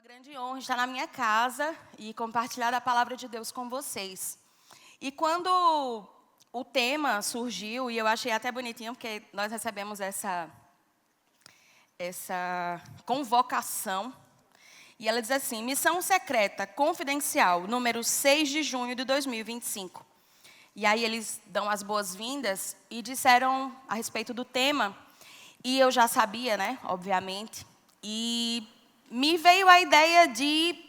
grande honra estar na minha casa e compartilhar a palavra de Deus com vocês. E quando o tema surgiu, e eu achei até bonitinho, porque nós recebemos essa convocação, e ela diz assim: Missão Secreta Confidencial, número 6 de junho de 2025. E aí eles dão as boas-vindas e disseram a respeito do tema, e eu já sabia, né, obviamente, e me veio a ideia de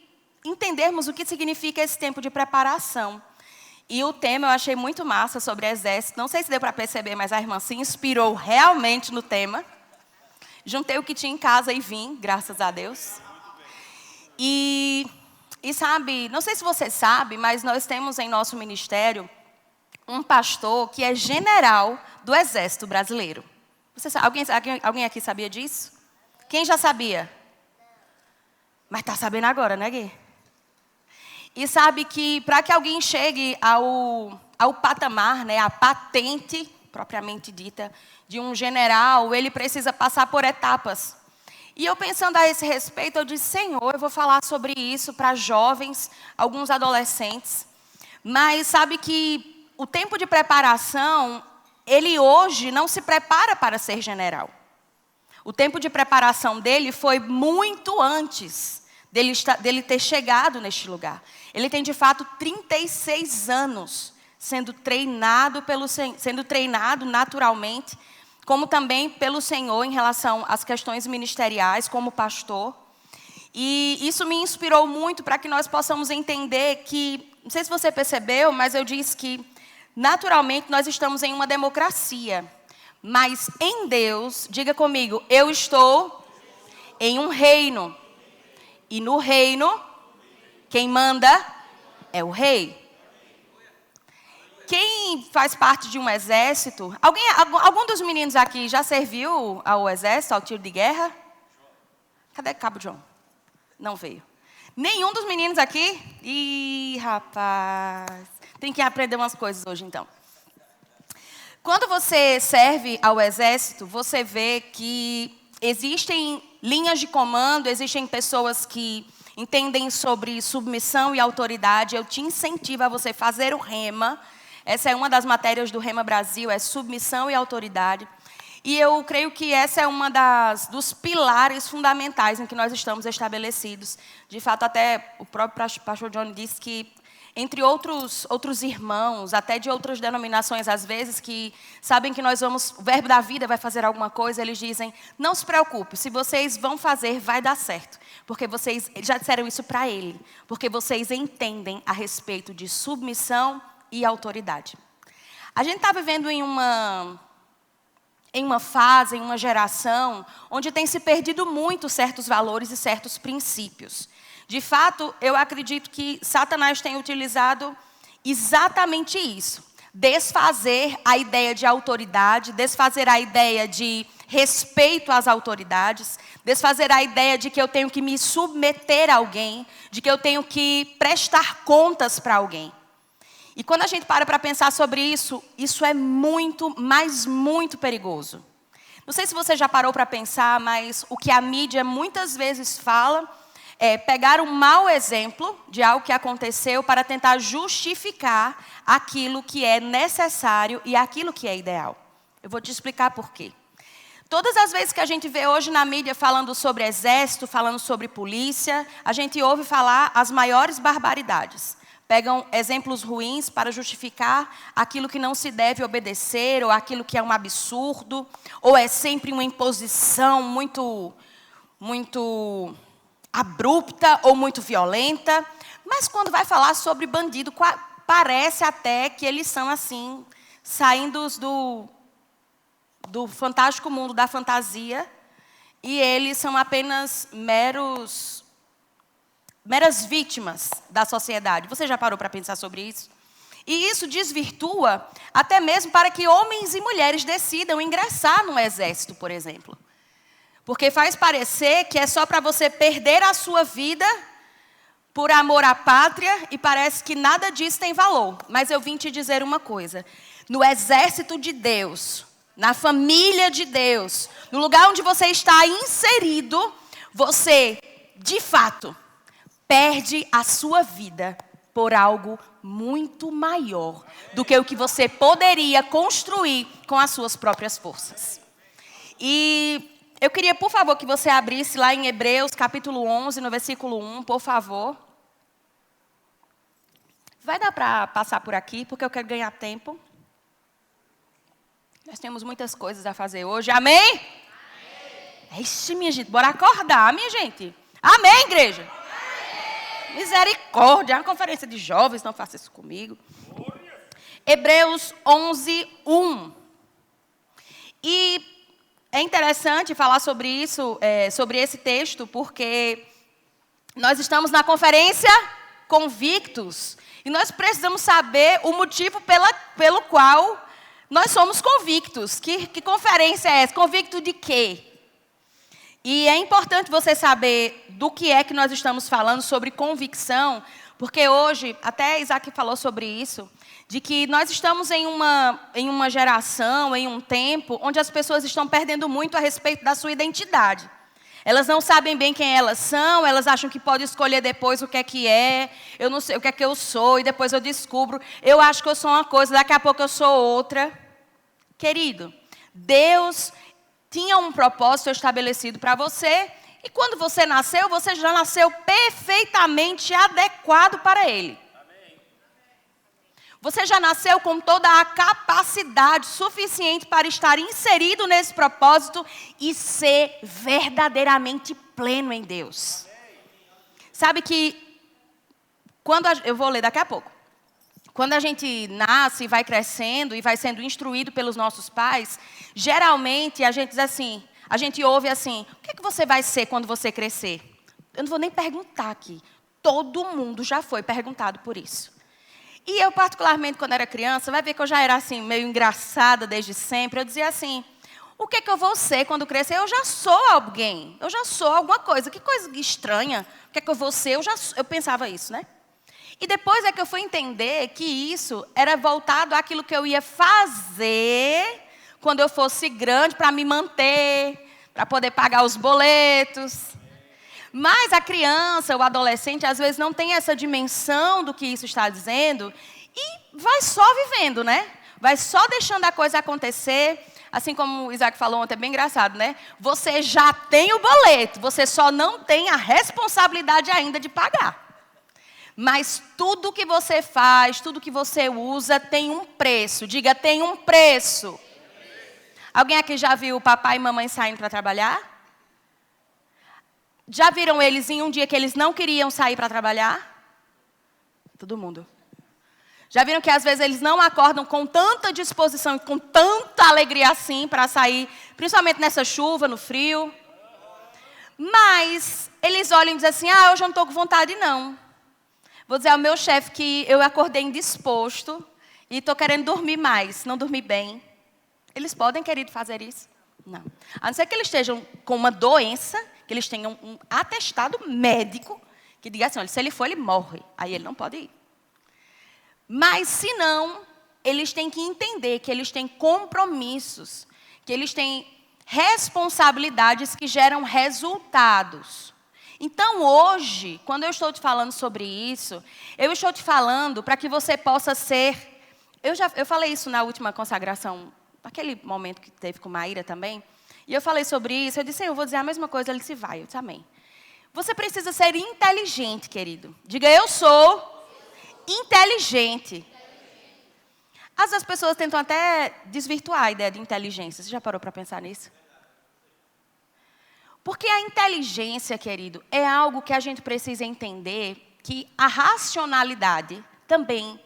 entendermos o que significa esse tempo de preparação. E o tema eu achei muito massa, sobre exército. Não sei se deu para perceber, mas a irmã se inspirou realmente no tema. Juntei o que tinha em casa e vim, graças a Deus. E sabe, não sei se você sabe, mas nós temos em nosso ministério um pastor que é general do Exército Brasileiro. Você sabe, alguém aqui sabia disso? Quem já sabia? Mas está sabendo agora, né, Gui? E sabe que para que alguém chegue ao patamar, né, a patente propriamente dita de um general, ele precisa passar por etapas. E eu pensando a esse respeito, eu disse: Senhor, eu vou falar sobre isso para jovens, alguns adolescentes. Mas sabe que o tempo de preparação, ele hoje não se prepara para ser general. O tempo de preparação dele foi muito antes dele ter chegado neste lugar. Ele tem, de fato, 36 anos sendo treinado naturalmente, como também pelo Senhor em relação às questões ministeriais, como pastor. E isso me inspirou muito para que nós possamos entender que, não sei se você percebeu, mas eu disse que, naturalmente, nós estamos em uma democracia. Mas em Deus, diga comigo, eu estou em um reino. E no reino, quem manda é o rei. Quem faz parte de um exército... Algum dos meninos aqui já serviu ao exército, ao tiro de guerra? Cadê Cabo João? Não veio. Nenhum dos meninos aqui? Ih, rapaz. Tem que aprender umas coisas hoje, então. Quando você serve ao exército, você vê que existem linhas de comando, existem pessoas que entendem sobre submissão e autoridade. Eu te incentivo a você fazer o Rema. Essa é uma das matérias do Rema Brasil, é submissão e autoridade. E eu creio que essa é uma dos pilares fundamentais em que nós estamos estabelecidos. De fato, até o próprio pastor John disse que, entre outros irmãos, até de outras denominações, às vezes, que sabem que o verbo da vida vai fazer alguma coisa, eles dizem: não se preocupe, se vocês vão fazer, vai dar certo. Porque vocês já disseram isso para ele. Porque vocês entendem a respeito de submissão e autoridade. A gente está vivendo em uma fase, em uma geração, onde tem se perdido muito certos valores e certos princípios. De fato, eu acredito que Satanás tem utilizado exatamente isso. Desfazer a ideia de autoridade, desfazer a ideia de respeito às autoridades, desfazer a ideia de que eu tenho que me submeter a alguém, de que eu tenho que prestar contas para alguém. E quando a gente para pensar sobre isso, isso é muito, mas muito perigoso. Não sei se você já parou para pensar, mas o que a mídia muitas vezes fala é pegar um mau exemplo de algo que aconteceu para tentar justificar aquilo que é necessário e aquilo que é ideal. Eu vou te explicar por quê. Todas as vezes que a gente vê hoje na mídia falando sobre exército, falando sobre polícia, a gente ouve falar as maiores barbaridades. Pegam exemplos ruins para justificar aquilo que não se deve obedecer, ou aquilo que é um absurdo, ou é sempre uma imposição muito abrupta ou muito violenta. Mas quando vai falar sobre bandido, parece até que eles são assim, saindo do fantástico mundo da fantasia, e eles são apenas meras vítimas da sociedade. Você já parou para pensar sobre isso? E isso desvirtua até mesmo para que homens e mulheres decidam ingressar no exército, por exemplo. Porque faz parecer que é só para você perder a sua vida por amor à pátria, e parece que nada disso tem valor. Mas eu vim te dizer uma coisa: no exército de Deus, na família de Deus, no lugar onde você está inserido, você, de fato, perde a sua vida por algo muito maior do que o que você poderia construir com as suas próprias forças. E eu queria, por favor, que você abrisse lá em Hebreus, capítulo 11, no versículo 1, por favor. Vai dar para passar por aqui, porque eu quero ganhar tempo. Nós temos muitas coisas a fazer hoje. Amém? Amém. Ixi, minha gente, bora acordar, minha gente. Amém, igreja? Amém. Misericórdia, é uma conferência de jovens, não faça isso comigo. Hebreus 11, 1. E é interessante falar sobre isso, sobre esse texto, porque nós estamos na conferência Convictos. E nós precisamos saber o motivo pelo qual nós somos convictos. Que conferência é essa? Convicto de quê? E é importante você saber do que é que nós estamos falando sobre convicção, porque hoje, até Isaac falou sobre isso, de que nós estamos em uma geração, em um tempo, onde as pessoas estão perdendo muito a respeito da sua identidade. Elas não sabem bem quem elas são, elas acham que podem escolher depois o que é, eu não sei o que é que eu sou, e depois eu descubro, eu acho que eu sou uma coisa, daqui a pouco eu sou outra. Querido, Deus tinha um propósito estabelecido para você, e quando você já nasceu perfeitamente adequado para Ele. Você já nasceu com toda a capacidade suficiente para estar inserido nesse propósito e ser verdadeiramente pleno em Deus. Sabe que, eu vou ler daqui a pouco. Quando a gente nasce e vai crescendo e vai sendo instruído pelos nossos pais, geralmente a gente diz assim, a gente ouve assim, o que é que você vai ser quando você crescer? Eu não vou nem perguntar aqui. Todo mundo já foi perguntado por isso. E eu, particularmente, quando era criança, vai ver que eu já era assim, meio engraçada desde sempre. Eu dizia assim, o que é que eu vou ser quando crescer? Eu já sou alguém, eu já sou alguma coisa. Que coisa estranha, o que é que eu vou ser? Eu pensava isso, né? E depois é que eu fui entender que isso era voltado àquilo que eu ia fazer quando eu fosse grande para me manter, para poder pagar os boletos. Mas a criança, o adolescente, às vezes não tem essa dimensão do que isso está dizendo e vai só vivendo, né? Vai só deixando a coisa acontecer. Assim como o Isaac falou ontem, é bem engraçado, né? Você já tem o boleto, você só não tem a responsabilidade ainda de pagar. Mas tudo que você faz, tudo que você usa tem um preço. Diga, tem um preço. Alguém aqui já viu o papai e mamãe saindo para trabalhar? Já viram eles em um dia que eles não queriam sair para trabalhar? Todo mundo. Já viram que às vezes eles não acordam com tanta disposição, com tanta alegria assim para sair, principalmente nessa chuva, no frio? Mas eles olham e dizem assim, hoje eu não estou com vontade não. Vou dizer ao meu chefe que eu acordei indisposto e estou querendo dormir mais, não dormir bem. Eles podem, querido, fazer isso? Não. A não ser que eles estejam com uma doença, que eles tenham um atestado médico, que diga assim, olha, se ele for, ele morre. Aí ele não pode ir. Mas, se não, eles têm que entender que eles têm compromissos, que eles têm responsabilidades que geram resultados. Então, hoje, quando eu estou te falando sobre isso, eu estou te falando para que você possa ser... Eu falei isso na última consagração, naquele momento que teve com Maíra também, e eu falei sobre isso, eu disse, eu vou dizer a mesma coisa, ele disse, vai, eu disse, amém. Você precisa ser inteligente, querido. Diga, eu sou inteligente. Às vezes as pessoas tentam até desvirtuar a ideia de inteligência. Você já parou para pensar nisso? Porque a inteligência, querido, é algo que a gente precisa entender que a racionalidade também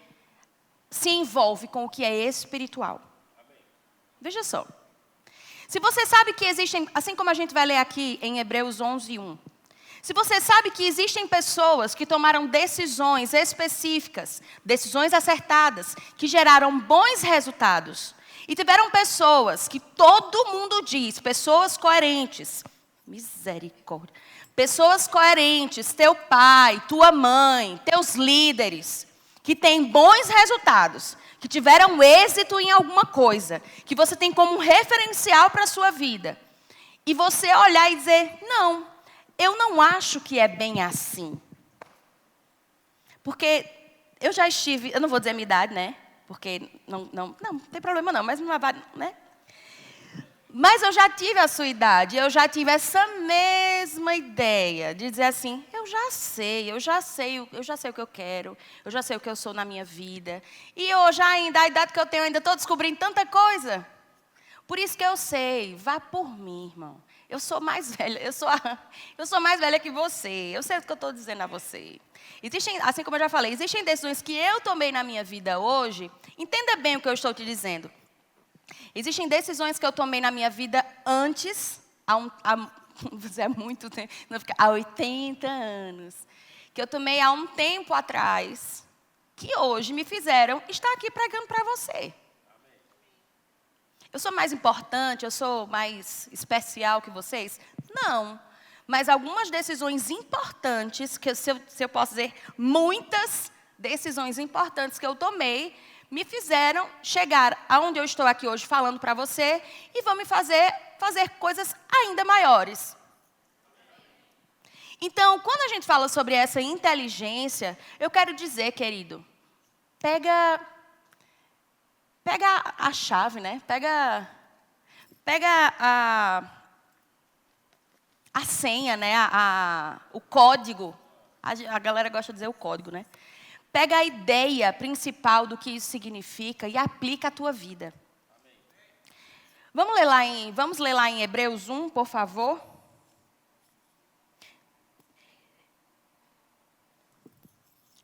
se envolve com o que é espiritual. Veja só. Se você sabe que existem, assim como a gente vai ler aqui em Hebreus 11, 1. Se você sabe que existem pessoas que tomaram decisões específicas, decisões acertadas, que geraram bons resultados. E tiveram pessoas que todo mundo diz, pessoas coerentes. Misericórdia. Pessoas coerentes, teu pai, tua mãe, teus líderes, que têm bons resultados, que tiveram êxito em alguma coisa, que você tem como um referencial para a sua vida. E você olhar e dizer, não, eu não acho que é bem assim. Porque eu já estive, eu não vou dizer a minha idade, né? Porque não tem problema não, mas não vai, né? Mas eu já tive a sua idade, eu já tive essa mesma ideia de dizer assim, eu já sei o que eu quero, eu já sei o que eu sou na minha vida. E hoje ainda, a idade que eu tenho, ainda estou descobrindo tanta coisa. Por isso que eu sei, vá por mim, irmão. Eu sou mais velha, eu sou mais velha que você. Eu sei o que eu estou dizendo a você. Existem, assim como eu já falei, existem decisões que eu tomei na minha vida hoje. Entenda bem o que eu estou te dizendo. Existem decisões que eu tomei na minha vida antes, há muito tempo, há 80 anos, que eu tomei há um tempo atrás, que hoje me fizeram estar aqui pregando para você. Eu sou mais importante, eu sou mais especial que vocês? Não. Mas algumas decisões importantes, que se eu posso dizer, muitas decisões importantes que eu tomei, me fizeram chegar aonde eu estou aqui hoje falando para você e vão me fazer coisas ainda maiores. Então, quando a gente fala sobre essa inteligência, eu quero dizer, querido, pega a chave, né? Pega a senha, né? O código. A galera gosta de dizer o código, né? Pega a ideia principal do que isso significa e aplica à tua vida. Vamos ler lá em Hebreus 1, por favor.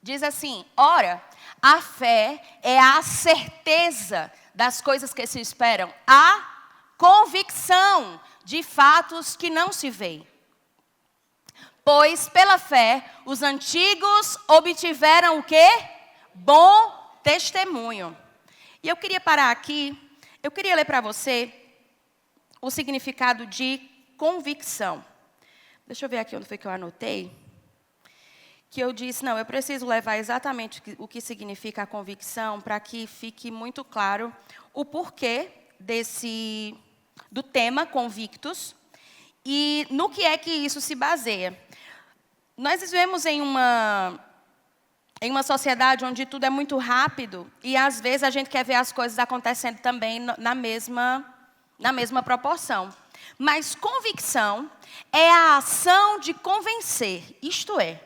Diz assim, ora, a fé é a certeza das coisas que se esperam, a convicção de fatos que não se veem. Pois, pela fé, os antigos obtiveram o quê? Bom testemunho. E eu queria parar aqui, eu queria ler para você o significado de convicção. Deixa eu ver aqui onde foi que eu anotei. Que eu disse, não, eu preciso levar exatamente o que significa a convicção para que fique muito claro o porquê do tema convictos e no que é que isso se baseia. Nós vivemos em uma sociedade onde tudo é muito rápido e, às vezes, a gente quer ver as coisas acontecendo também na mesma proporção. Mas convicção é a ação de convencer, isto é,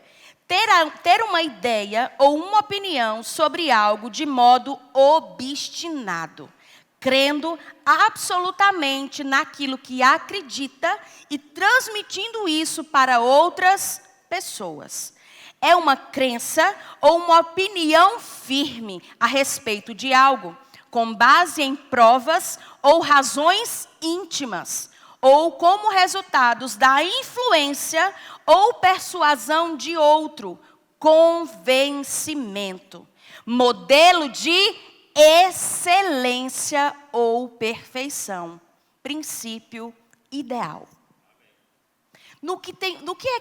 ter uma ideia ou uma opinião sobre algo de modo obstinado, crendo absolutamente naquilo que acredita e transmitindo isso para outras pessoas. É uma crença ou uma opinião firme a respeito de algo, com base em provas ou razões íntimas, ou como resultados da influência ou persuasão de outro, convencimento, modelo de excelência ou perfeição, princípio ideal. No que é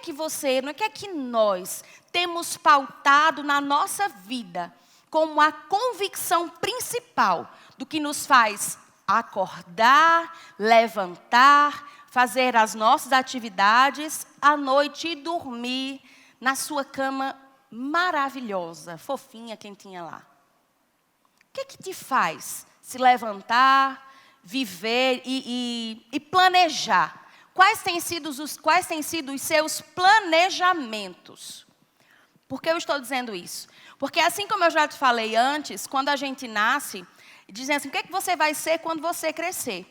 que nós temos pautado na nossa vida como a convicção principal do que nos faz acordar, levantar, fazer as nossas atividades à noite e dormir na sua cama maravilhosa, fofinha, quentinha lá. O que é que te faz se levantar, viver e planejar? Quais têm sido os seus planejamentos? Por que eu estou dizendo isso? Porque assim como eu já te falei antes, quando a gente nasce, dizem assim, o que é que você vai ser quando você crescer?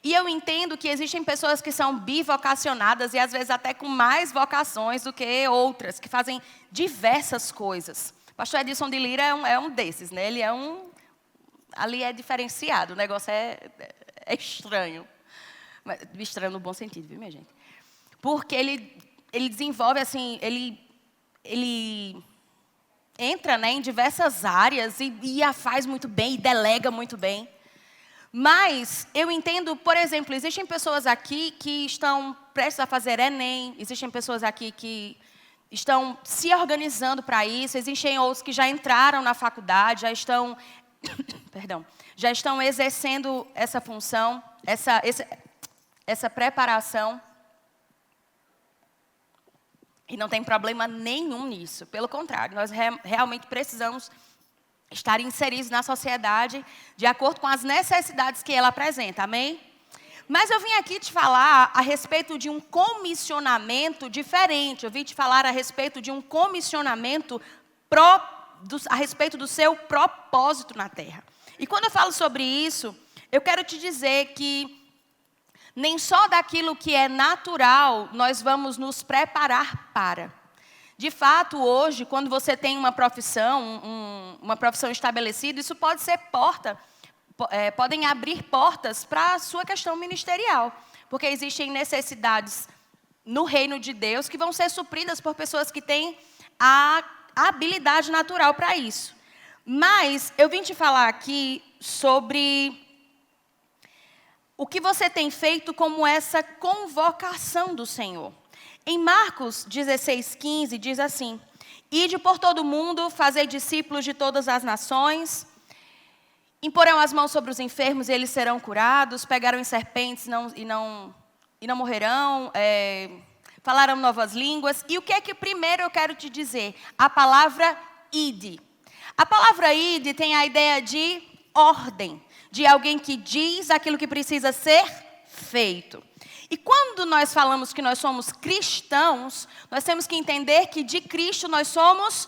E eu entendo que existem pessoas que são bivocacionadas e às vezes até com mais vocações do que outras, que fazem diversas coisas. O pastor Edson de Lira é um desses, né? Ele ali é diferenciado, o negócio é estranho. Estranho no bom sentido, viu, minha gente? Porque ele desenvolve, assim, ele entra, né, em diversas áreas e a faz muito bem, e delega muito bem. Mas eu entendo, por exemplo, existem pessoas aqui que estão prestes a fazer Enem, existem pessoas aqui que estão se organizando para isso, existem outros que já entraram na faculdade, já estão exercendo essa função, essa preparação. E não tem problema nenhum nisso. Pelo contrário, nós realmente precisamos estar inseridos na sociedade de acordo com as necessidades que ela apresenta. Amém? Mas eu vim aqui te falar a respeito de um comissionamento diferente. Eu vim te falar a respeito de um comissionamento a respeito do seu propósito na terra. E quando eu falo sobre isso, eu quero te dizer que nem só daquilo que é natural nós vamos nos preparar para. De fato, hoje, quando você tem uma profissão, uma profissão estabelecida, isso pode ser podem abrir portas para a sua questão ministerial. Porque existem necessidades no reino de Deus que vão ser supridas por pessoas que têm a habilidade natural para isso. Mas eu vim te falar aqui sobre o que você tem feito como essa convocação do Senhor. Em Marcos 16:15 diz assim: Ide por todo o mundo, fazei discípulos de todas as nações, imporão as mãos sobre os enfermos e eles serão curados, pegarão em serpentes e não morrerão, falarão novas línguas. E o que é que primeiro eu quero te dizer? A palavra ide. A palavra ide tem a ideia de ordem, de alguém que diz aquilo que precisa ser feito. E quando nós falamos que nós somos cristãos, nós temos que entender que de Cristo nós somos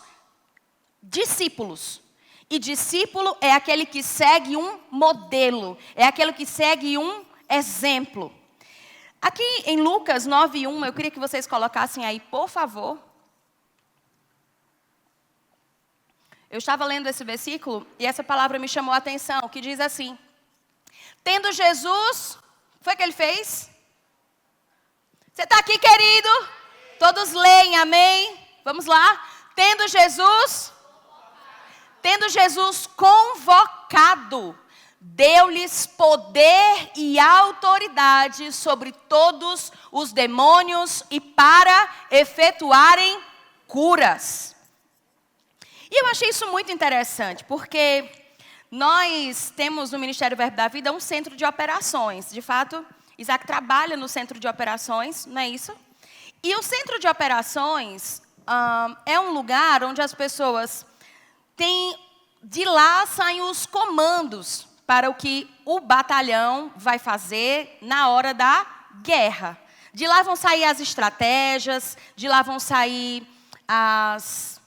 discípulos. E discípulo é aquele que segue um modelo, é aquele que segue um exemplo. Aqui em Lucas 9:1, eu queria que vocês colocassem aí, por favor. Eu estava lendo esse versículo e essa palavra me chamou a atenção, que diz assim: Tendo Jesus, foi o que ele fez? Você está aqui, querido? Todos leem, amém? Vamos lá. Tendo Jesus convocado, deu-lhes poder e autoridade sobre todos os demônios e para efetuarem curas. E eu achei isso muito interessante, porque nós temos no Ministério Verbo da Vida um centro de operações. De fato, Isaac trabalha no centro de operações, não é isso? E o centro de operações é um lugar onde as pessoas de lá saem os comandos para o que o batalhão vai fazer na hora da guerra. De lá vão sair as estratégias, de lá vão sair as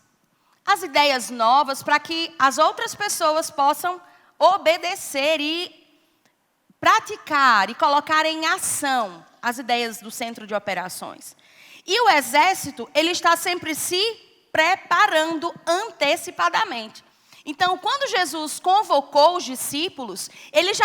ideias novas para que as outras pessoas possam obedecer e praticar e colocar em ação as ideias do centro de operações. E o exército, ele está sempre se preparando antecipadamente. Então, quando Jesus convocou os discípulos, eles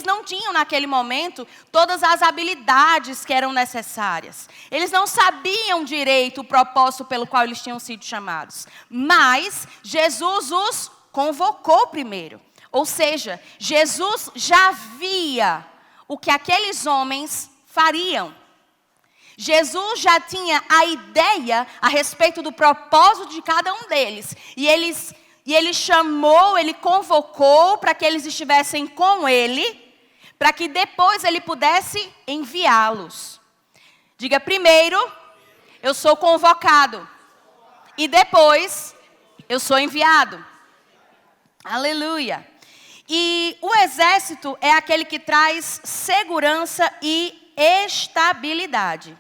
não tinham naquele momento todas as habilidades que eram necessárias. Eles não sabiam direito o propósito pelo qual eles tinham sido chamados. Mas Jesus os convocou primeiro. Ou seja, Jesus já via o que aqueles homens fariam. Jesus já tinha a ideia a respeito do propósito de cada um deles. E ele chamou, ele convocou para que eles estivessem com ele, para que depois ele pudesse enviá-los. Diga, primeiro, eu sou convocado. E depois, eu sou enviado. Aleluia. E o exército é aquele que traz segurança e estabilidade.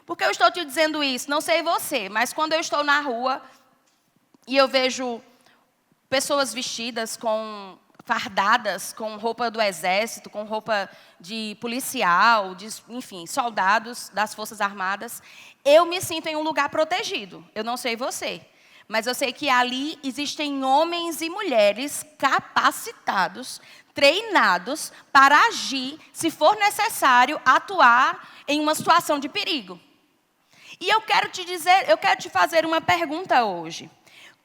Por que eu estou te dizendo isso? Não sei você, mas quando eu estou na rua e eu vejo pessoas vestidas fardadas com roupa do exército, com roupa de policial, enfim, soldados das Forças Armadas, eu me sinto em um lugar protegido. Eu não sei você. Mas eu sei que ali existem homens e mulheres capacitados, treinados para agir, se for necessário, atuar em uma situação de perigo. E eu quero te fazer uma pergunta hoje.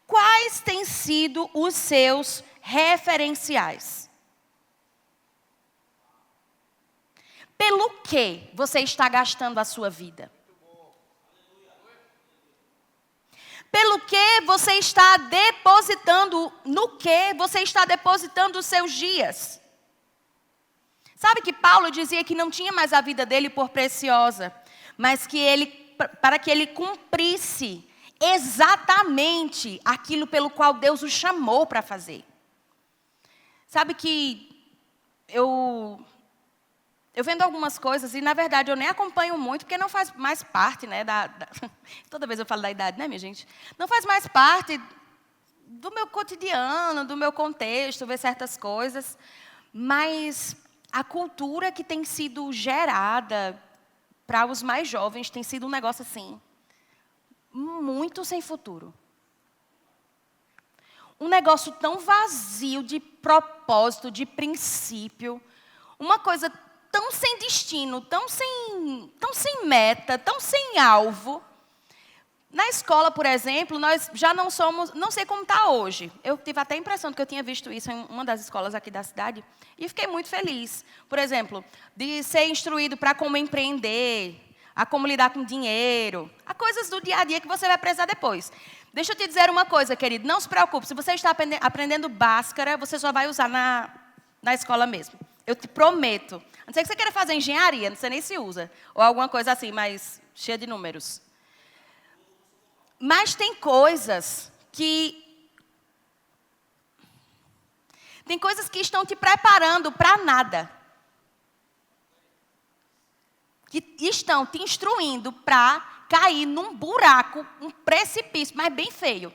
Quais têm sido os seus referenciais? Pelo que você está gastando a sua vida? Pelo que você está depositando, no que você está depositando os seus dias? Sabe que Paulo dizia que não tinha mais a vida dele por preciosa, mas que ele para que ele cumprisse exatamente aquilo pelo qual Deus o chamou para fazer. Sabe que eu vendo algumas coisas e, na verdade, eu nem acompanho muito, porque não faz mais parte, né, toda vez eu falo da idade, né, minha gente? Não faz mais parte do meu cotidiano, do meu contexto, ver certas coisas, mas a cultura que tem sido gerada para os mais jovens tem sido um negócio assim, muito sem futuro. Um negócio tão vazio de propósito, de princípio, uma coisa tão sem destino, tão sem meta, tão sem alvo. Na escola, por exemplo, nós já não somos, não sei como está hoje. Eu tive até a impressão de que eu tinha visto isso em uma das escolas aqui da cidade e fiquei muito feliz. Por exemplo, de ser instruído para como empreender, a como lidar com dinheiro, a coisas do dia a dia que você vai precisar depois. Deixa eu te dizer uma coisa, querido, não se preocupe, se você está aprendendo Bhaskara, você só vai usar na escola mesmo. Eu te prometo. A não ser que você queira fazer engenharia, não sei nem se usa. Ou alguma coisa assim, mas cheia de números. Mas tem coisas que estão te preparando para nada. Que estão te instruindo para cair num buraco, um precipício, mas bem feio.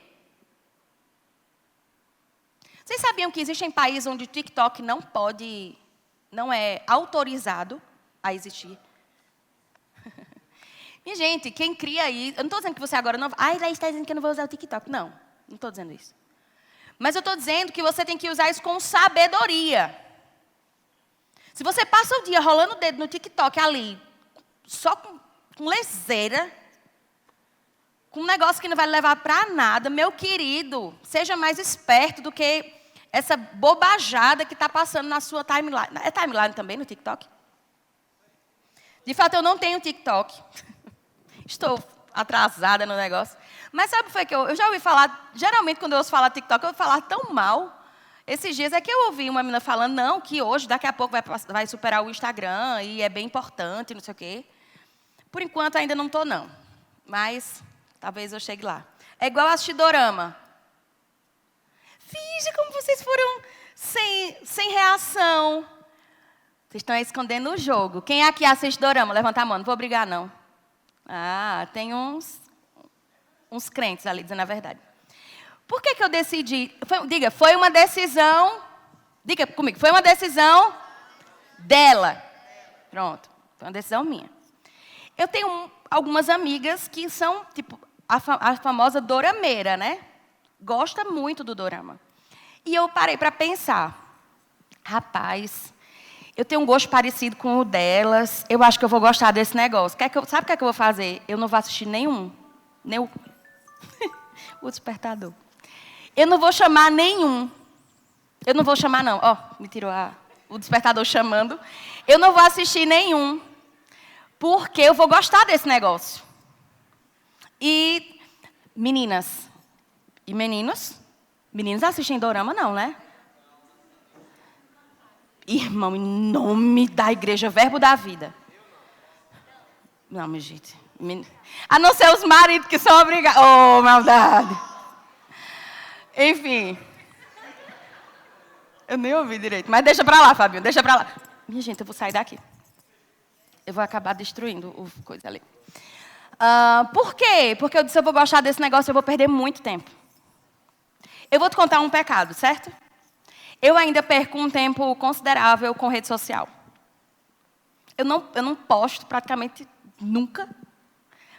Vocês sabiam que existem países onde o TikTok não é autorizado a existir? Minha gente, quem cria isso... Eu não estou dizendo que você agora não... Ai, Laís está dizendo que eu não vou usar o TikTok. Não estou dizendo isso. Mas eu estou dizendo que você tem que usar isso com sabedoria. Se você passa o dia rolando o dedo no TikTok ali, só com leseira, com um negócio que não vai levar para nada, meu querido, seja mais esperto do que essa bobajada que está passando na sua timeline. É timeline também no TikTok? De fato, eu não tenho TikTok. Estou atrasada no negócio. Mas sabe o que foi que eu já ouvi falar, geralmente quando eu ouço falar TikTok, eu ouço falar tão mal. Esses dias é que eu ouvi uma menina falando, não, que hoje, daqui a pouco, vai superar o Instagram e é bem importante, não sei o quê. Por enquanto, ainda não estou, não. Mas talvez eu chegue lá. É igual assistir dorama. Veja como vocês foram sem reação. Vocês estão aí escondendo o jogo. Quem aqui assiste dorama? Levanta a mão, não vou brigar, não. Ah, tem uns crentes ali dizendo a verdade. Por que eu decidi? Foi uma decisão. Diga comigo, foi uma decisão dela. Pronto, foi uma decisão minha. Eu tenho algumas amigas que são, tipo, a famosa dorameira, né? Gosta muito do dorama. E eu parei para pensar. Rapaz, eu tenho um gosto parecido com o delas. Eu acho que eu vou gostar desse negócio. Sabe o que é que eu vou fazer? Eu não vou assistir nenhum. Nem o Despertador. Eu não vou chamar nenhum. Eu não vou chamar, não. Ó, me tirou o Despertador chamando. Eu não vou assistir nenhum. Porque eu vou gostar desse negócio. E, meninas e meninos assistem dorama, não, né? Irmão, em nome da igreja, verbo da vida. Não, minha gente. A não ser os maridos que são obrigados. Oh, maldade. Enfim. Eu nem ouvi direito. Mas deixa pra lá, Fabinho. Deixa pra lá. Minha gente, eu vou sair daqui. Eu vou acabar destruindo o coisa ali. Por quê? Porque eu disse, eu vou gostar desse negócio, eu vou perder muito tempo. Eu vou te contar um pecado, certo? Eu ainda perco um tempo considerável com rede social. Eu não posto praticamente nunca,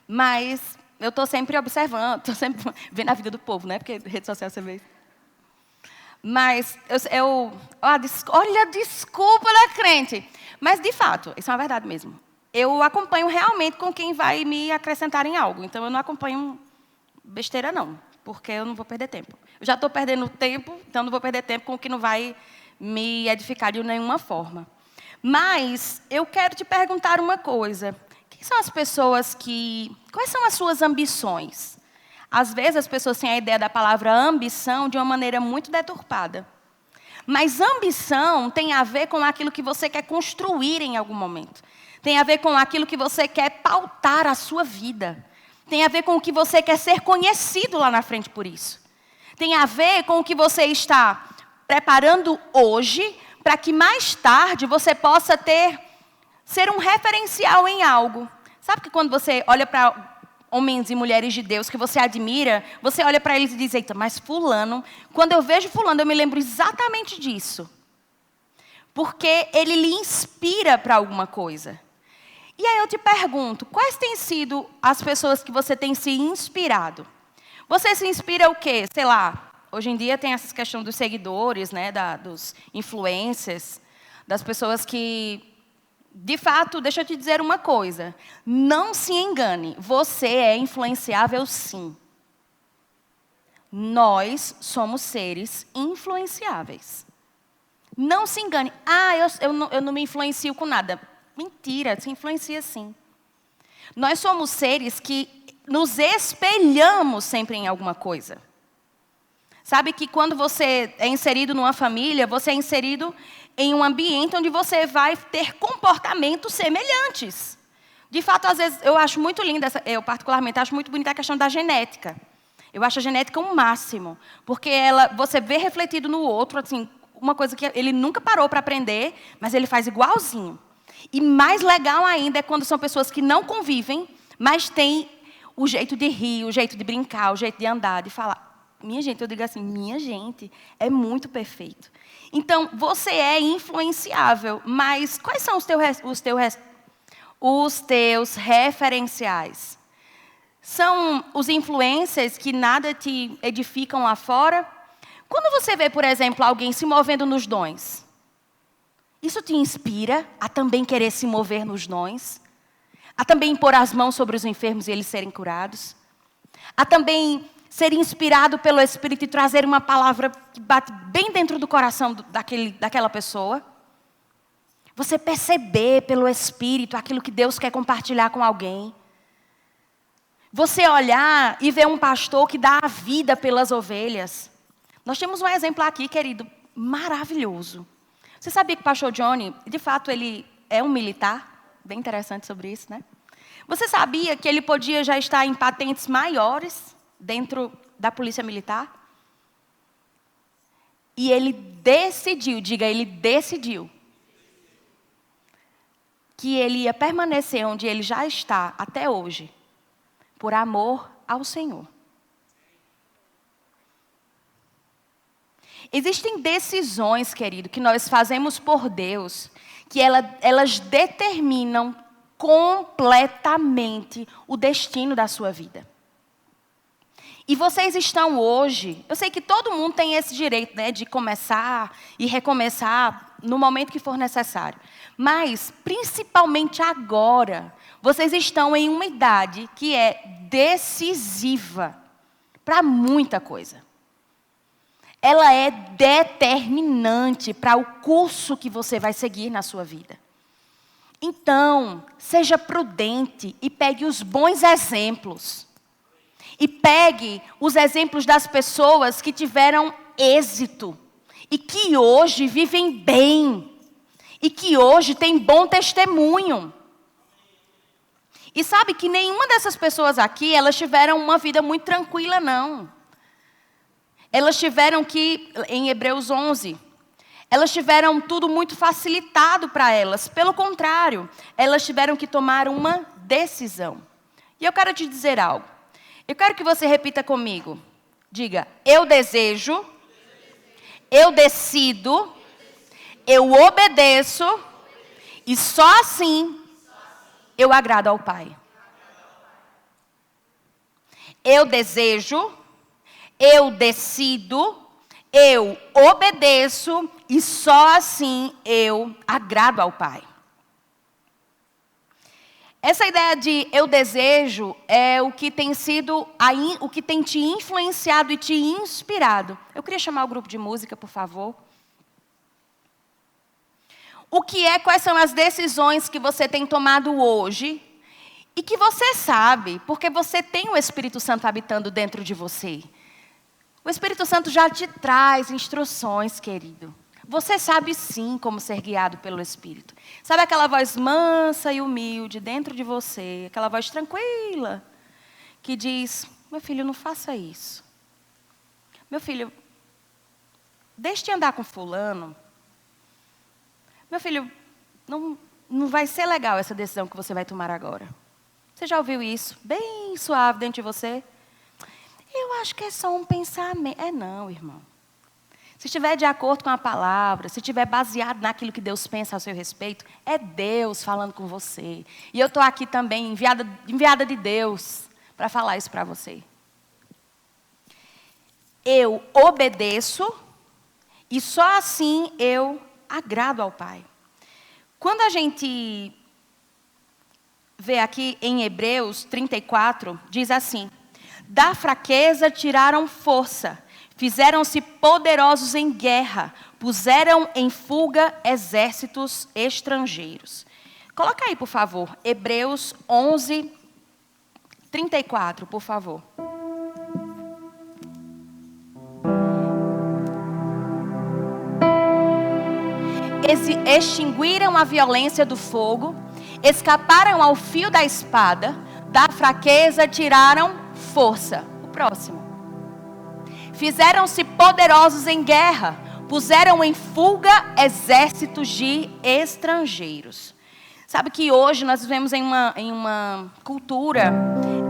mas eu estou sempre observando, estou sempre vendo a vida do povo, né? Porque rede social você vê. Mas olha, desculpa da crente. Mas, de fato, isso é uma verdade mesmo. Eu acompanho realmente com quem vai me acrescentar em algo. Então, eu não acompanho besteira, não. Porque eu não vou perder tempo. Eu já estou perdendo tempo, então não vou perder tempo com o que não vai me edificar de nenhuma forma. Mas eu quero te perguntar uma coisa. Quem são as pessoas quais são as suas ambições? Às vezes as pessoas têm a ideia da palavra ambição de uma maneira muito deturpada. Mas ambição tem a ver com aquilo que você quer construir em algum momento. Tem a ver com aquilo que você quer pautar a sua vida. Tem a ver com o que você quer ser conhecido lá na frente por isso. Tem a ver com o que você está preparando hoje para que mais tarde você possa ser um referencial em algo. Sabe que quando você olha para homens e mulheres de Deus que você admira, você olha para eles e diz, eita, mas fulano, quando eu vejo fulano, eu me lembro exatamente disso. Porque ele lhe inspira para alguma coisa. E aí eu te pergunto, quais têm sido as pessoas que você tem se inspirado? Você se inspira o quê? Sei lá, hoje em dia tem essa questão dos seguidores, né, dos influencers, das pessoas que... De fato, deixa eu te dizer uma coisa. Não se engane, você é influenciável sim. Nós somos seres influenciáveis. Não se engane. Eu não me influencio com nada. Mentira, se influencia sim. Nós somos seres que nos espelhamos sempre em alguma coisa. Sabe que quando você é inserido numa família, você é inserido em um ambiente onde você vai ter comportamentos semelhantes. De fato, às vezes, eu acho muito linda, eu particularmente acho muito bonita a questão da genética. Eu acho a genética um máximo, porque você vê refletido no outro, assim, uma coisa que ele nunca parou para aprender, mas ele faz igualzinho. E mais legal ainda é quando são pessoas que não convivem, mas têm o jeito de rir, o jeito de brincar, o jeito de andar, de falar. Minha gente, eu digo assim, minha gente, é muito perfeito. Então, você é influenciável, mas quais são os teus referenciais? São os influencers que nada te edificam lá fora? Quando você vê, por exemplo, alguém se movendo nos dons, isso te inspira a também querer se mover nos dons? A também impor as mãos sobre os enfermos e eles serem curados? A também ser inspirado pelo Espírito e trazer uma palavra que bate bem dentro do coração daquela pessoa? Você perceber pelo Espírito aquilo que Deus quer compartilhar com alguém? Você olhar e ver um pastor que dá a vida pelas ovelhas? Nós temos um exemplo aqui, querido, maravilhoso. Você sabia que o pastor Johnny, de fato, ele é um militar? Bem interessante sobre isso, né? Você sabia que ele podia já estar em patentes maiores dentro da polícia militar? E ele decidiu, diga, ele decidiu, que ele ia permanecer onde ele já está até hoje, por amor ao Senhor. Existem decisões, querido, que nós fazemos por Deus, que elas determinam completamente o destino da sua vida. E vocês estão hoje, eu sei que todo mundo tem esse direito, né, de começar e recomeçar no momento que for necessário. Mas, principalmente agora, vocês estão em uma idade que é decisiva para muita coisa. Ela é determinante para o curso que você vai seguir na sua vida. Então, seja prudente e pegue os bons exemplos. E pegue os exemplos das pessoas que tiveram êxito e que hoje vivem bem e que hoje têm bom testemunho. E sabe que nenhuma dessas pessoas aqui, elas tiveram uma vida muito tranquila, não. Elas tiveram que, em Hebreus 11, elas tiveram tudo muito facilitado para elas. Pelo contrário, elas tiveram que tomar uma decisão. E eu quero te dizer algo. Eu quero que você repita comigo. Diga, eu desejo, eu decido, eu obedeço e só assim eu agrado ao Pai. Eu desejo, eu decido, eu obedeço e só assim eu agrado ao Pai. Essa ideia de eu desejo é o que tem sido, o que tem te influenciado e te inspirado. Eu queria chamar o grupo de música, por favor. Quais são as decisões que você tem tomado hoje e que você sabe, porque você tem o Espírito Santo habitando dentro de você. O Espírito Santo já te traz instruções, querido. Você sabe sim como ser guiado pelo Espírito. Sabe aquela voz mansa e humilde dentro de você, aquela voz tranquila, que diz, meu filho, não faça isso. Meu filho, deixe de andar com fulano. Meu filho, não vai ser legal essa decisão que você vai tomar agora. Você já ouviu isso? Bem suave dentro de você? Eu acho que é só um pensamento. Não, irmão. Se estiver de acordo com a palavra, se estiver baseado naquilo que Deus pensa a seu respeito, é Deus falando com você. E eu estou aqui também, enviada de Deus, para falar isso para você. Eu obedeço e só assim eu agrado ao Pai. Quando a gente vê aqui em Hebreus 34, diz assim, da fraqueza tiraram força, fizeram-se poderosos em guerra, puseram em fuga exércitos estrangeiros. Coloca aí, por favor, Hebreus 11, 34, por favor. Extinguiram a violência do fogo, escaparam ao fio da espada, da fraqueza tiraram força. O próximo. Fizeram-se poderosos em guerra, puseram em fuga exércitos de estrangeiros. Sabe que hoje nós vivemos em uma cultura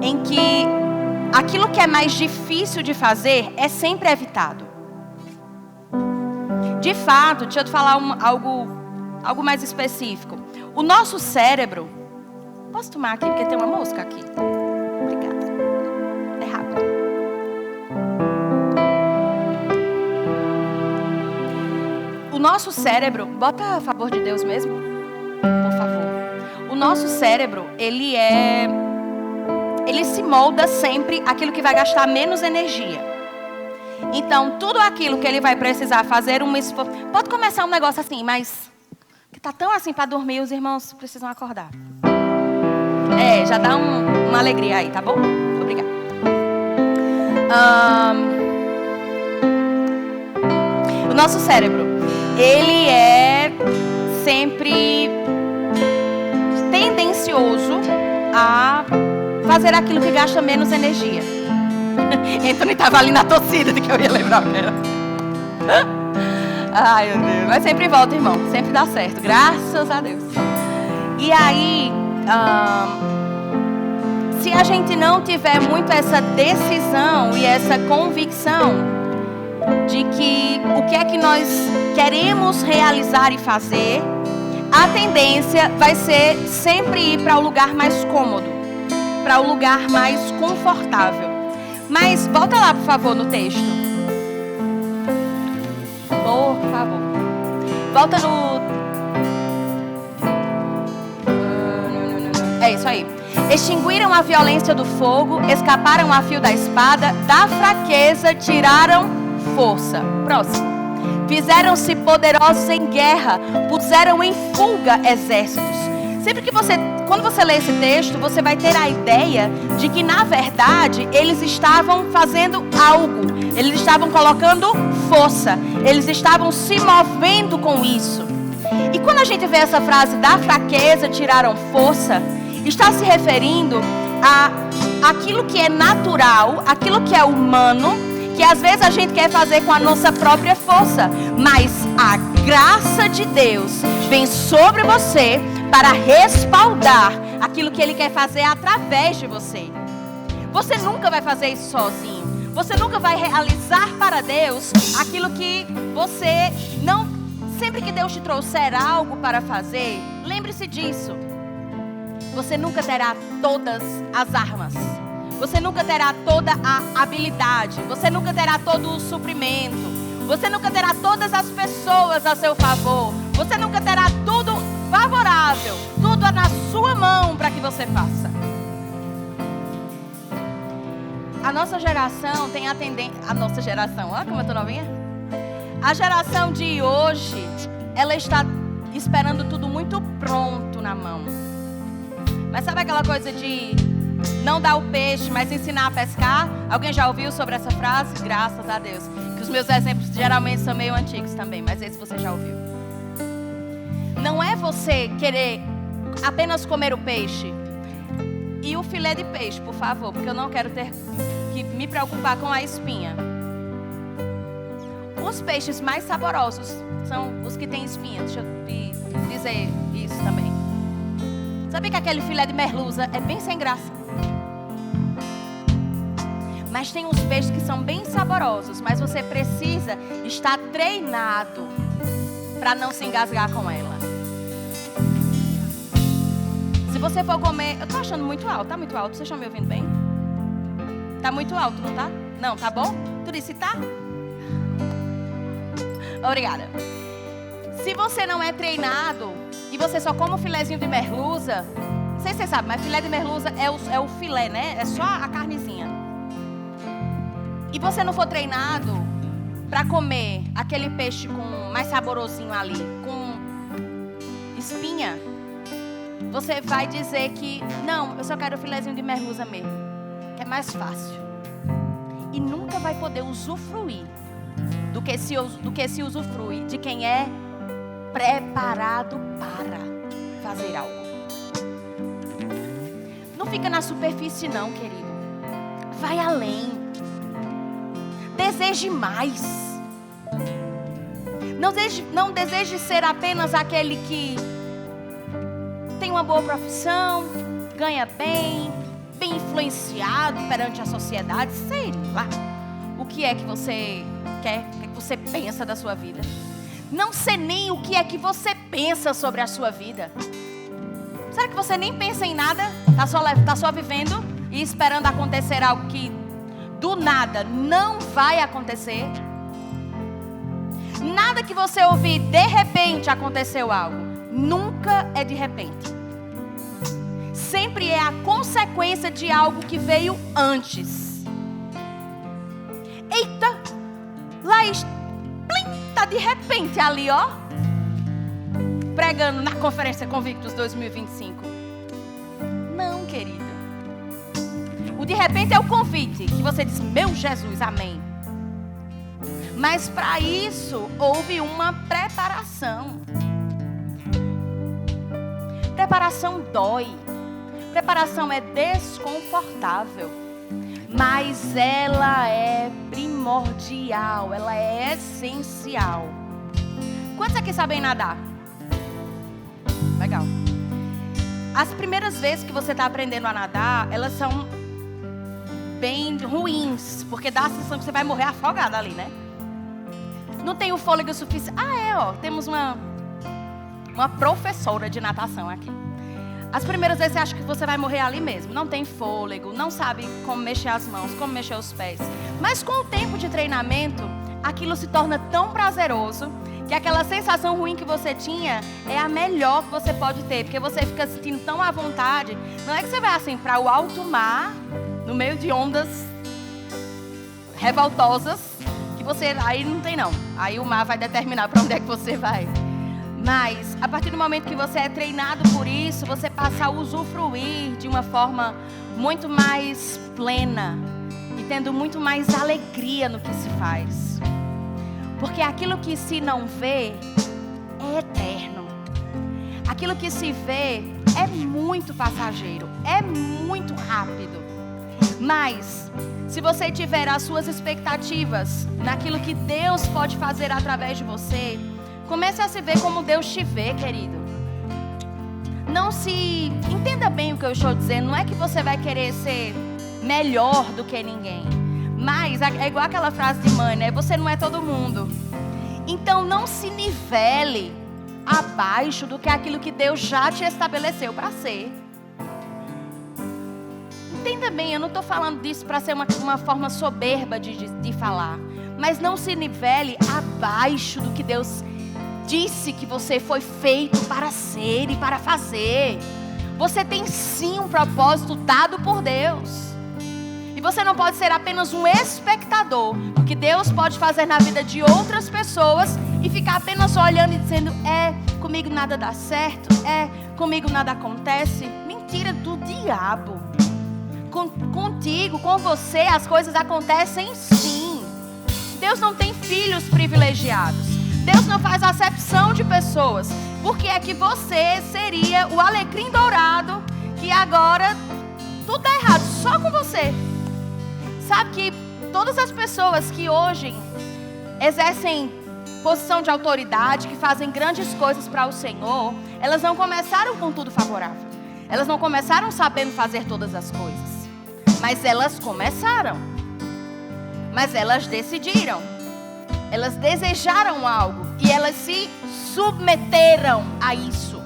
em que aquilo que é mais difícil de fazer é sempre evitado. De fato, deixa eu te falar algo mais específico. O nosso cérebro... Posso tomar aqui, porque tem uma mosca aqui. Obrigada. É rápido. O nosso cérebro... Bota a favor de Deus mesmo, por favor. O nosso cérebro, ele se molda sempre aquilo que vai gastar menos energia. Então, tudo aquilo que ele vai precisar fazer um esforço... Pode começar um negócio assim, mas... que está tão assim para dormir, os irmãos precisam acordar. Já dá uma alegria aí, tá bom? Obrigada. O nosso cérebro, ele é sempre tendencioso a fazer aquilo que gasta menos energia. Anthony estava ali na torcida de que eu ia lembrar o que era. Ai, meu Deus. Mas sempre volta, irmão. Sempre dá certo. Graças a Deus. E aí, se a gente não tiver muito essa decisão e essa convicção de que o que é que nós queremos realizar e fazer, a tendência vai ser sempre ir para o lugar mais cômodo, para o lugar mais confortável. Mas volta lá, por favor, no texto. Por favor. Volta no... É isso aí. Extinguiram a violência do fogo, escaparam a fio da espada, da fraqueza tiraram força. Próximo. Fizeram-se poderosos em guerra, puseram em fuga exércitos. Sempre que quando você lê esse texto, você vai ter a ideia de que, na verdade, eles estavam fazendo algo. Eles estavam colocando força. Eles estavam se movendo com isso. E quando a gente vê essa frase, da fraqueza tiraram força, está se referindo a aquilo que é natural, aquilo que é humano, que às vezes a gente quer fazer com a nossa própria força. Mas a graça de Deus vem sobre você para respaldar aquilo que Ele quer fazer através de você. Você nunca vai fazer isso sozinho. Você nunca vai realizar para Deus aquilo que você não... Sempre que Deus te trouxer algo para fazer, lembre-se disso. Você nunca terá todas as armas. Você nunca terá toda a habilidade. Você nunca terá todo o suprimento. Você nunca terá todas as pessoas a seu favor. Você nunca terá tudo favorável. Tudo na sua mão para que você faça. A nossa geração tem a tendência... A nossa geração, olha como eu tô novinha. A geração de hoje, ela está esperando tudo muito pronto na mão. Mas sabe aquela coisa de Não dar o peixe, mas ensinar a pescar. Alguém já ouviu sobre essa frase? Graças a Deus. Que os meus exemplos geralmente são meio antigos também, mas esse você já ouviu. Não é você querer apenas comer o peixe. E o filé de peixe, por favor, porque eu não quero ter que me preocupar com a espinha. Os peixes mais saborosos são os que têm espinha. Deixa eu te dizer isso também. Sabia que aquele filé de merluza é bem sem graça? Mas tem uns peixes que são bem saborosos, mas você precisa estar treinado para não se engasgar com ela. Se você for comer... Eu tô achando muito alto, tá muito alto. Vocês estão me ouvindo bem? Tá muito alto, não tá? Não, tá bom? Tu disse tá? Obrigada. Se você não é treinado e você só come um filézinho de merluza, não sei se você sabe, mas filé de merluza é o filé, né? É só a carnezinha. E você não for treinado para comer aquele peixe com mais saborosinho ali, com espinha, você vai dizer que não, eu só quero o filézinho de merluza mesmo, que é mais fácil. E nunca vai poder usufruir do que se usufrui de quem é preparado para fazer algo. Não fica na superfície não, querido. Vai além. Deseje mais. Não deseje ser apenas aquele que tem uma boa profissão, ganha bem influenciado perante a sociedade, sei lá. O que é que você quer, o que é que você pensa da sua vida? Não sei nem o que é que você pensa sobre a sua vida. Será que você nem pensa em nada? Tá só vivendo e esperando acontecer algo que do nada não vai acontecer? Nada que você ouvir de repente aconteceu algo. Nunca é de repente. Sempre é a consequência de algo que veio antes. Eita, Laís, tá de repente ali, ó, pregando na Conferência Convictus 2025. Não, querida. O de repente é o convite, que você diz, meu Jesus, amém. Mas para isso, houve uma preparação. Preparação dói. Preparação é desconfortável. Mas ela é primordial, ela é essencial. Quantos aqui sabem nadar? Legal. As primeiras vezes que você está aprendendo a nadar, elas são bem ruins, porque dá a sensação que você vai morrer afogada ali, né? Não tem o fôlego suficiente. Temos uma professora de natação aqui. As primeiras vezes você acha que você vai morrer ali mesmo. Não tem fôlego, não sabe como mexer as mãos, como mexer os pés. Mas com o tempo de treinamento, aquilo se torna tão prazeroso que aquela sensação ruim que você tinha é a melhor que você pode ter. Porque você fica se sentindo tão à vontade. Não é que você vai assim para o alto mar, no meio de ondas revoltosas, que você aí não tem não. Aí o mar vai determinar para onde é que você vai. Mas, a partir do momento que você é treinado por isso, você passa a usufruir de uma forma muito mais plena e tendo muito mais alegria no que se faz. Porque aquilo que se não vê é eterno. Aquilo que se vê é muito passageiro, é muito rápido. Mas, se você tiver as suas expectativas naquilo que Deus pode fazer através de você, comece a se ver como Deus te vê, querido. Não se... Entenda bem o que eu estou dizendo. Não é que você vai querer ser melhor do que ninguém. Mas é igual aquela frase de mãe, né? Você não é todo mundo. Então não se nivele abaixo do que aquilo que Deus já te estabeleceu para ser. Entenda bem, eu não estou falando disso para ser uma forma soberba de falar. Mas não se nivele abaixo do que Deus disse que você foi feito para ser e para fazer. Você tem sim um propósito dado por Deus. E você não pode ser apenas um espectador do que Deus pode fazer na vida de outras pessoas e ficar apenas olhando e dizendo, comigo nada dá certo, comigo nada acontece. Mentira do diabo. contigo, com você, as coisas acontecem sim. Deus não tem filhos privilegiados. Deus não faz acepção de pessoas. Porque é que você seria o alecrim dourado que agora tudo dá errado só com você. Sabe que todas as pessoas que hoje exercem posição de autoridade, que fazem grandes coisas para o Senhor, elas não começaram com tudo favorável. Elas não começaram sabendo fazer todas as coisas. Mas elas começaram. Mas elas decidiram. Elas desejaram algo. E elas se submeteram a isso.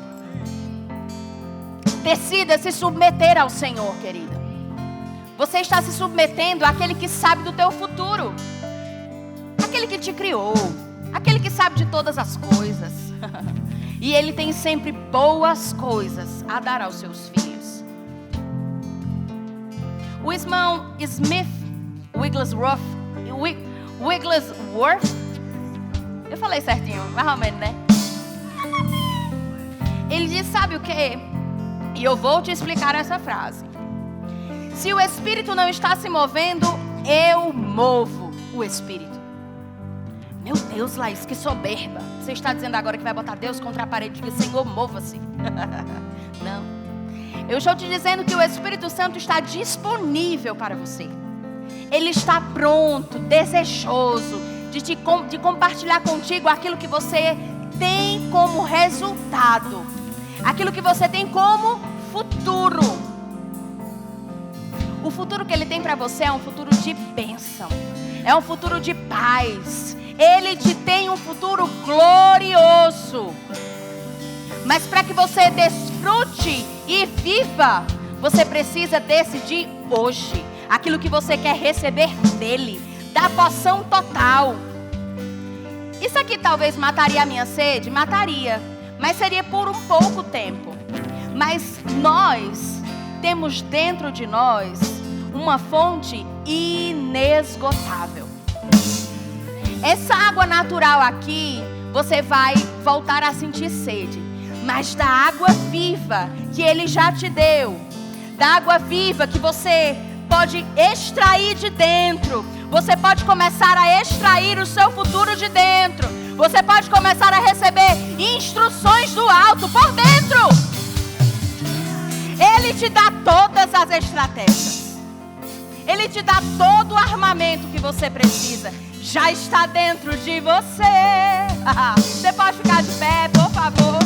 Decida se submeter ao Senhor, querida. Você está se submetendo àquele que sabe do teu futuro. Aquele que te criou. Aquele que sabe de todas as coisas. E Ele tem sempre boas coisas a dar aos seus filhos. O irmão Smith Wigglesworth, eu falei certinho, mais ou menos, né? Ele diz, sabe o que? E eu vou te explicar essa frase. Se o Espírito não está se movendo, eu movo o Espírito. Meu Deus, Laís, que soberba. Você está dizendo agora que vai botar Deus contra a parede e dizer, Senhor, mova-se. Não. Eu estou te dizendo que o Espírito Santo está disponível para você. Ele está pronto, desejoso de compartilhar contigo aquilo que você tem como resultado. Aquilo que você tem como futuro. O futuro que Ele tem para você é um futuro de bênção. É um futuro de paz. Ele te tem um futuro glorioso. Mas para que você desfrute e viva, você precisa decidir hoje aquilo que você quer receber dele, da porção total. Isso aqui talvez mataria a minha sede? Mataria, mas seria por um pouco tempo. Mas nós temos dentro de nós uma fonte inesgotável. Essa água natural aqui, você vai voltar a sentir sede. Mas da água viva que Ele já te deu, da água viva que você pode extrair de dentro, você pode começar a extrair o seu futuro de dentro. Você pode começar a receber instruções do alto por dentro. Ele te dá todas as estratégias. Ele te dá todo o armamento que você precisa. Já está dentro de você. Você pode ficar de pé, por favor.